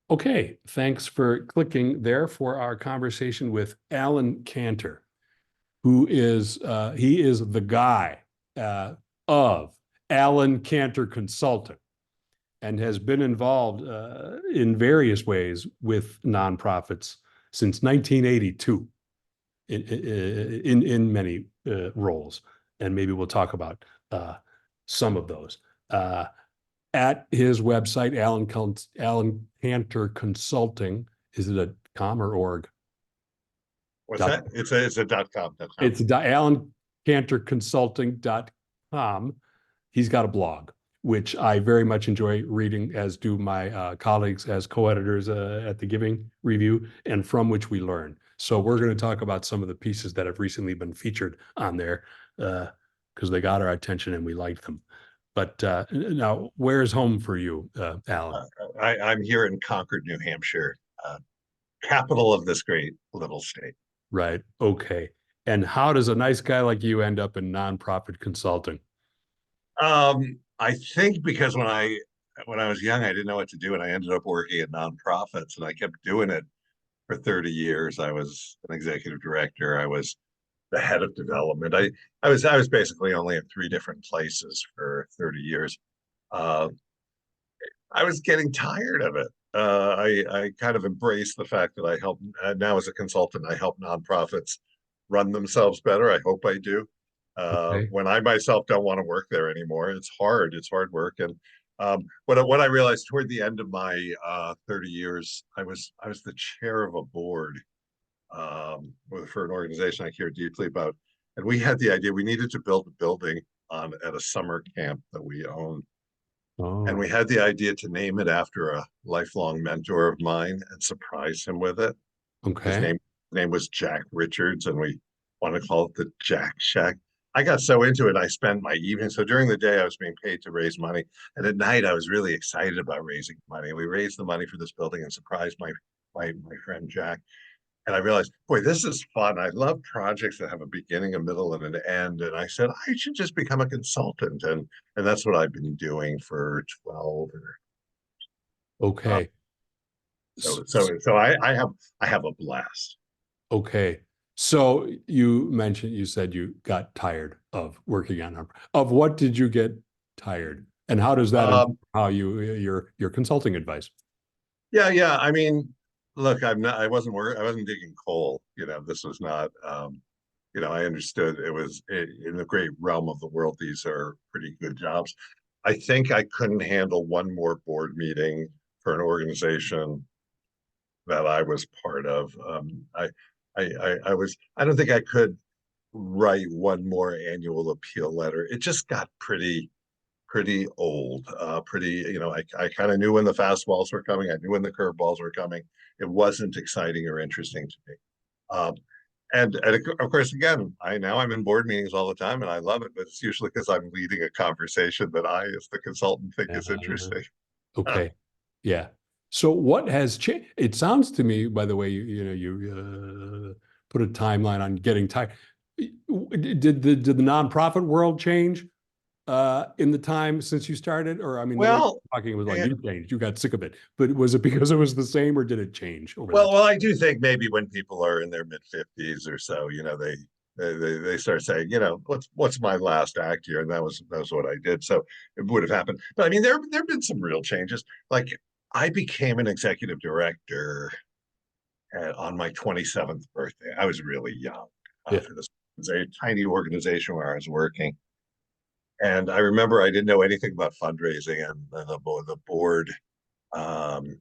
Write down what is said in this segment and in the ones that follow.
Okay, thanks for clicking there for our conversation with Alan Cantor, who is he is the guy of Alan Cantor Consulting and has been involved in various ways with nonprofits since 1982 in many roles, and maybe we'll talk about some of those. At his website, Alan Cantor Consulting. Is it a com or org? What's that? It's a .com. It's alancantorconsulting.com. He's got a blog, which I very much enjoy reading, as do my colleagues as co-editors at the Giving Review, and from which we learn. So we're going to talk about some of the pieces that have recently been featured on there because they got our attention and we liked them. But now, where's home for you, Alan? I'm here in Concord, New Hampshire, capital of this great little state. Right. Okay. And how does a nice guy like you end up in nonprofit consulting? I think because when I was young, I didn't know what to do, and I ended up working at nonprofits, and I kept doing it for 30 years. I was an executive director. I was the head of development. I was basically only in three different places for 30 years. Uh, I was getting tired of it. I kind of embraced the fact that I help now as a consultant. I help nonprofits run themselves better. I hope I do. Okay. When I myself don't want to work there anymore, it's hard. It's hard work. And what I realized toward the end of my 30 years, I was the chair of a board for an organization I care deeply about, and we had the idea we needed to build a building on at a summer camp that we own, and Oh, we had the idea to name it after a lifelong mentor of mine and surprise him with it. His okay. name was Jack Richards, and we want to call it the Jack Shack. I got so into it, I spent my evening. So during the day, I was being paid to raise money, and at night, I was really excited about raising money. We raised the money for this building and surprised my friend Jack. And I realized, boy, this is fun. I love projects that have a beginning, a middle, and an end. And I said, I should just become a consultant, and that's what I've been doing for 12 or uh, Okay. so. S- I have a blast. Okay. So you said you got tired of working on of what did you get tired? And how does that inform Um, how your consulting advice? yeah. I mean, look, I wasn't digging coal. This was not. I understood it was in the great realm of the world. These are pretty good jobs. I think I couldn't handle one more board meeting for an organization that I was part of. I don't think I could write one more annual appeal letter. It just got pretty old. I kind of knew when the fastballs were coming. I knew when the curveballs were coming. It wasn't exciting or interesting to me. Um, and of course, again, I'm in board meetings all the time, and I love it. But it's usually because I'm leading a conversation that I, as the consultant, think is Uh, interesting. okay. Yeah. So what has changed? It sounds to me, by the way, you put a timeline on getting tired. Did the nonprofit world change in the time since you started? Or I mean, the way Well, you're talking was like eh, you changed, you got sick of it. But was it because it was the same, or did it change over the well, time? well, I do think maybe when people are in their mid 50s or so, they start saying, what's my last act here, and that was what I did. So it would have happened. But I mean, there've been some real changes. Like I became an executive director on my 27th birthday. I was really young Yeah. for this. It was a tiny organization where I was working. And I remember I didn't know anything about fundraising, and the board um,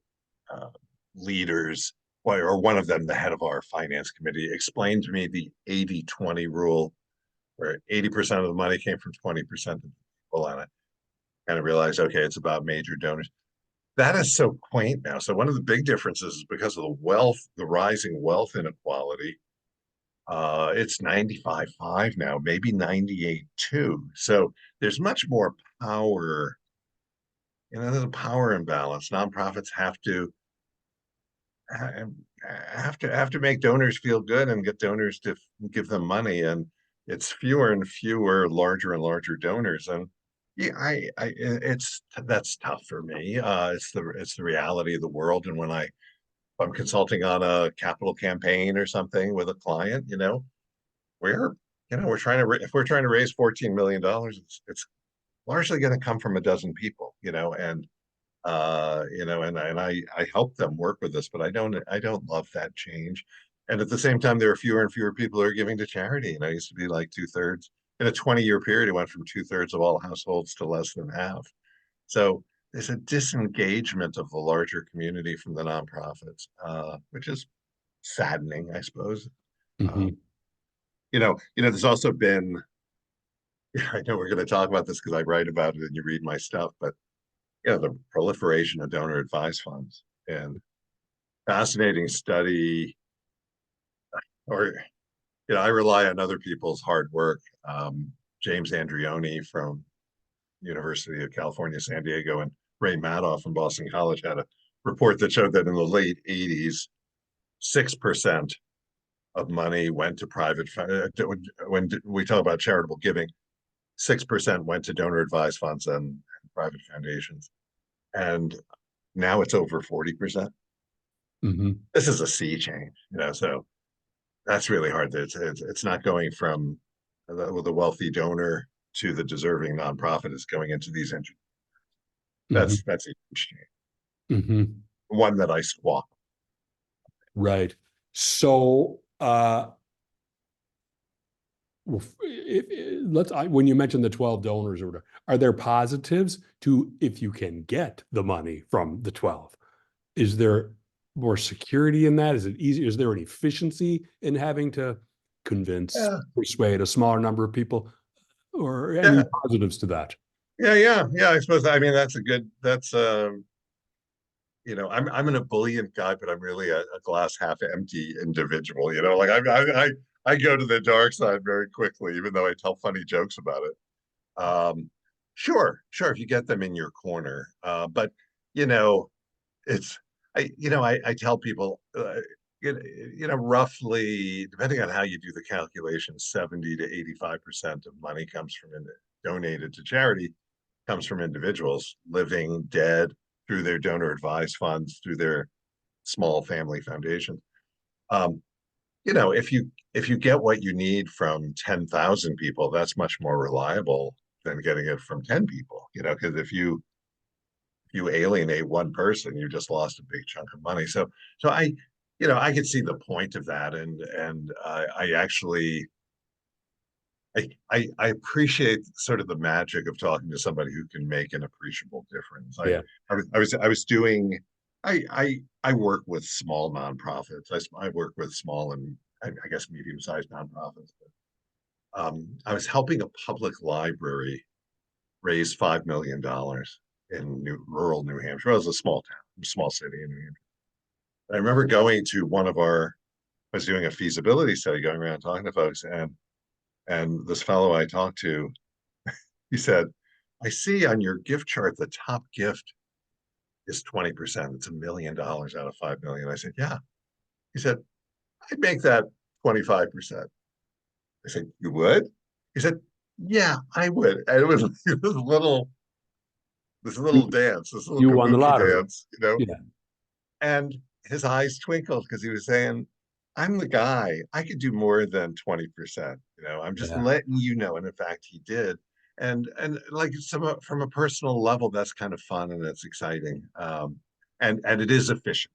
uh, leaders, or one of them, the head of our finance committee, explained to me the 80-20 rule, where 80% of the money came from 20% of the people. And I kind of realized, okay, it's about major donors. That is so quaint now. So one of the big differences is because of the rising wealth inequality. It's 95-5 now, maybe 98-2. So there's much more power. There's a power imbalance. Nonprofits have to make donors feel good and get donors to give them money, and it's fewer and fewer larger and larger donors. And Yeah, it's that's tough for me. It's the reality of the world. And if I'm consulting on a capital campaign or something with a client, we're, we're trying to, if we're trying to raise $14 million, it's largely going to come from a dozen people, and I help them work with this, but I don't love that change. And at the same time, there are fewer and fewer people who are giving to charity. It used to be like two-thirds. In a 20-year period, it went from two-thirds of all households to less than half. So there's a disengagement of the larger community from the nonprofits, which is saddening, I suppose. Hmm. Um, there's also been, I know we're going to talk about this because I write about it and you read my stuff, but the proliferation of donor advised funds and fascinating study, or I rely on other people's hard work. James Andrioni from University of California, San Diego, and Ray Madoff from Boston College had a report that showed that in the late 80s, 6% of money went to private. When we talk about charitable giving, 6% went to donor advised funds and private foundations, and now it's over 40%. Hmm. This is a sea change, so that's really hard. It's not going from the wealthy donor to the deserving nonprofit. It's going into these engines. Hmm. That's a huge change. Hmm. One that I squawk. Right. So, well, when you mentioned the 12 donors or whatever, are there positives to if you can get the money from the 12? Is there more security in that? Is it easy? Is there an efficiency in having to convince, Yeah, persuade a smaller number of people, or any yeah, positives to that? yeah. I suppose. I mean, that's a good. That's I'm an ebullient guy, but I'm really a glass half empty individual. Like I go to the dark side very quickly, even though I tell funny jokes about it. Sure, if you get them in your corner, but you know, it's I tell people, roughly, depending on how you do the calculation, 70 to 85% of money comes from donated to charity, comes from individuals, living, dead, through their donor advised funds, through their small family foundations. Um, if you get what you need from 10,000 people, that's much more reliable than getting it from 10 people. Because if you alienate one person, you just lost a big chunk of money. So I could see the point of that, and I actually I appreciate sort of the magic of talking to somebody who can make an appreciable difference. Yeah. I was doing I work with small nonprofits. I work with small and I guess medium-sized nonprofits. I was helping a public library raise $5 million in rural New Hampshire. It was a small town, small city in New Hampshire. I remember going to I was doing a feasibility study, going around talking to folks, and this fellow I talked to, he said, I see on your gift chart the top gift is 20%. It's $1 million out of 5 million. I said, yeah. He said, I'd make that 25%. I said, you would? He said, yeah, I would. And it was this little You, dance, this little you won the kabuki lottery. dance. Yeah. And his eyes twinkled because he was saying, I'm the guy. I could do more than 20%. I'm just Yeah. letting you know. And in fact, he did. And like from a personal level, that's kind of fun and it's exciting. And it is efficient.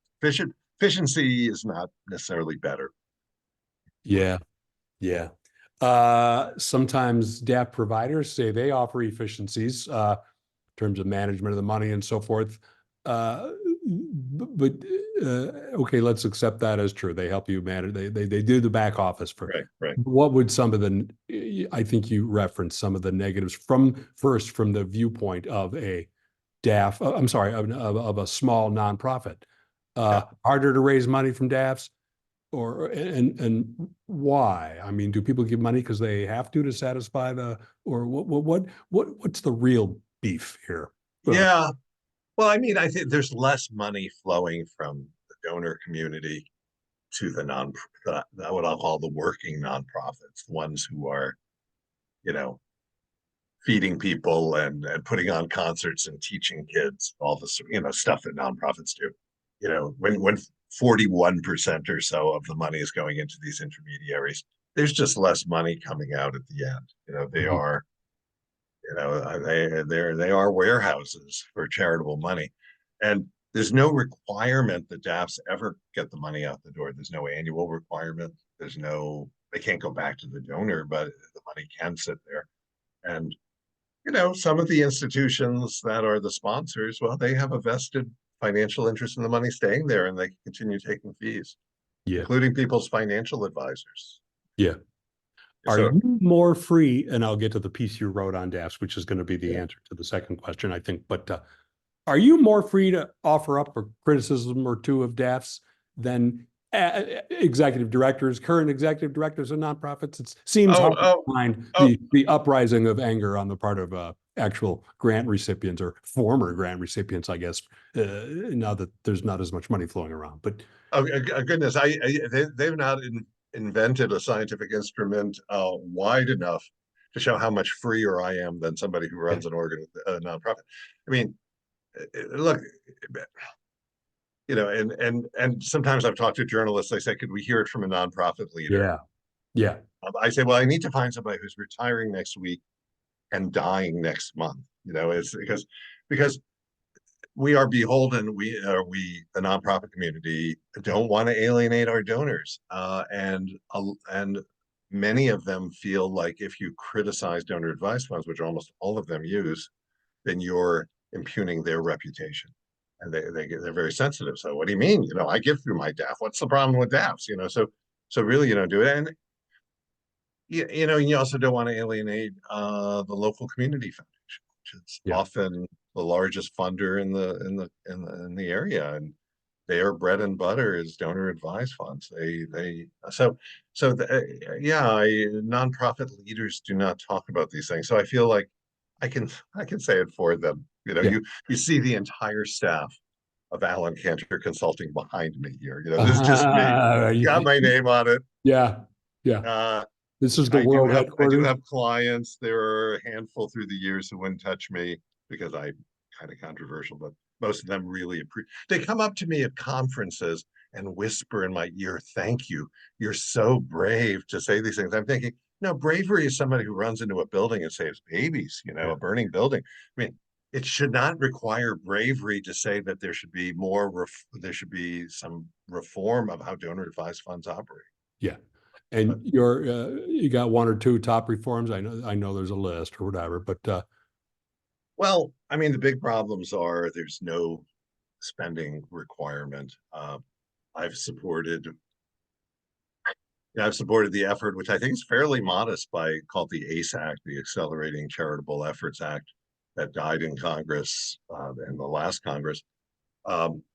Efficiency is not necessarily better. Yeah. Yeah. Sometimes DAF providers say they offer efficiencies in terms of management of the money and so forth. But okay, let's accept that as true. They help you manage. They do the back office for. Right, right. What would some of the? I think you referenced some of the negatives from the viewpoint of a DAF. I'm sorry, of a small nonprofit. Yeah. Harder to raise money from DAFs and why? I mean, do people give money because they have to satisfy or what's the real beef here? Yeah. Well, I mean, I think there's less money flowing from the donor community to what I'll call the working nonprofits, the ones who are, you know, feeding people and putting on concerts and teaching kids all this, stuff that nonprofits do. When 41% or so of the money is going into these intermediaries, there's just less money coming out at the end. They Mhm. are, they are warehouses for charitable money. And there's no requirement that DAFs ever get the money out the door. There's no annual requirement. They can't go back to the donor, but the money can sit there. And some of the institutions that are the sponsors, well, they have a vested financial interest in the money staying there, and they can continue taking fees, Yeah. including people's financial advisors. Yeah. Are So, you more free? And I'll get to the piece you wrote on DAFs, which is going to be the yeah. answer to the second question, I think. But are you more free to offer up a criticism or two of DAFs than executive directors, current executive directors of nonprofits? It seems Oh, hard to oh, find oh, the uprising of anger on the part of actual grant recipients or former grant recipients, I guess, now that there's not as much money flowing around. But goodness, they've not invented a scientific instrument wide enough to show how much freer I am than somebody who yeah, runs a nonprofit. I mean, look, and sometimes I've talked to journalists. They say, "Could we hear it from a nonprofit leader?" yeah, yeah, I say, "Well, I need to find somebody who's retiring next week and dying next month." It's because we are beholden. We the nonprofit community don't want to alienate our donors, and many of them feel like if you criticize donor advised funds, which almost all of them use, then you're impugning their reputation. And they're very sensitive. So what do you mean? I give through my DAF. What's the problem with DAFs? So really you don't do it. And you also don't want to alienate the local community foundation, which is yeah. often the largest funder in the area. And their bread and butter is donor advised funds. Nonprofit leaders do not talk about these things. So I feel like I can say it for them. Yeah. You see the entire staff of Alan Cantor Consulting behind me here. This is just me. Got my name on it. Yeah. Yeah. Uh, This is the I do world I do headquarters. have clients. There are a handful through the years who wouldn't touch me because I'm kind of controversial, but most of them really appreciate. They come up to me at conferences and whisper in my ear, "Thank you. You're so brave to say these things." I'm thinking, no, bravery is somebody who runs into a building and saves babies, Yeah. a burning building. I mean, it should not require bravery to say that there should be there should be some reform of how donor advised funds operate. Yeah. But And you got one or two top reforms. I know there's a list or whatever, but well, I mean, the big problems are there's no spending requirement. I've supported, I've supported the effort, which I think is fairly modest, called the ACE Act, the Accelerating Charitable Efforts Act, that died in Congress in the last Congress,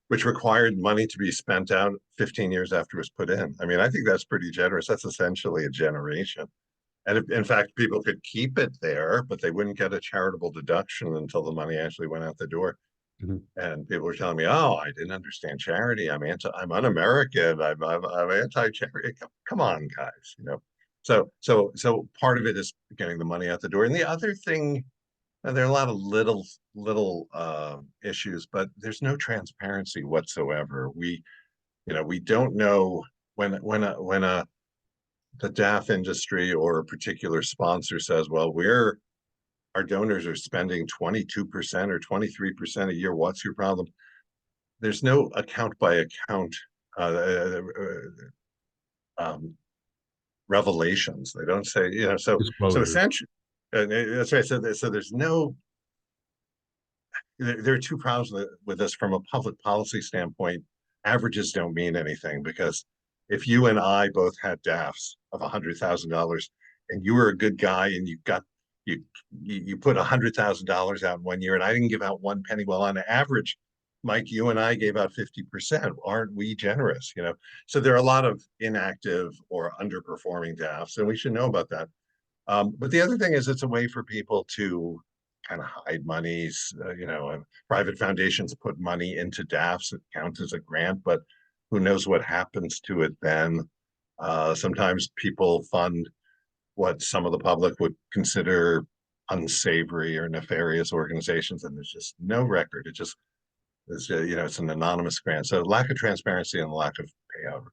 which required money to be spent out 15 years after it was put in. I mean, I think that's pretty generous. That's essentially a generation. And in fact, people could keep it there, but they wouldn't get a charitable deduction until the money actually went out the door. mhm. And people were telling me, "Oh, I didn't understand charity. I'm un-American. I'm anti-charity." Come on, guys. So part of it is getting the money out the door. And the other thing, and there are a lot of little issues, but there's no transparency whatsoever. We don't know when the DAF industry or a particular sponsor says, "Well, our donors are spending 22% or 23% a year. What's your problem?" There's no account by account um, revelations. They don't say, so Disclosures. essentially, that's right. So there's no, there are two problems with this from a public policy standpoint. Averages don't mean anything because if you and I both had DAFs of $100,000 and you were a good guy and you you put $100,000 out in 1 year and I didn't give out one penny, well, on average, Mike, you and I gave out 50%. Aren't we generous? So there are a lot of inactive or underperforming DAFs, and we should know about that. But the other thing is it's a way for people to kind of hide monies. Private foundations put money into DAFs that count as a grant, but who knows what happens to it then. Sometimes people fund what some of the public would consider unsavory or nefarious organizations, and there's just no record. It just is, it's an anonymous grant. So lack of transparency and lack of payout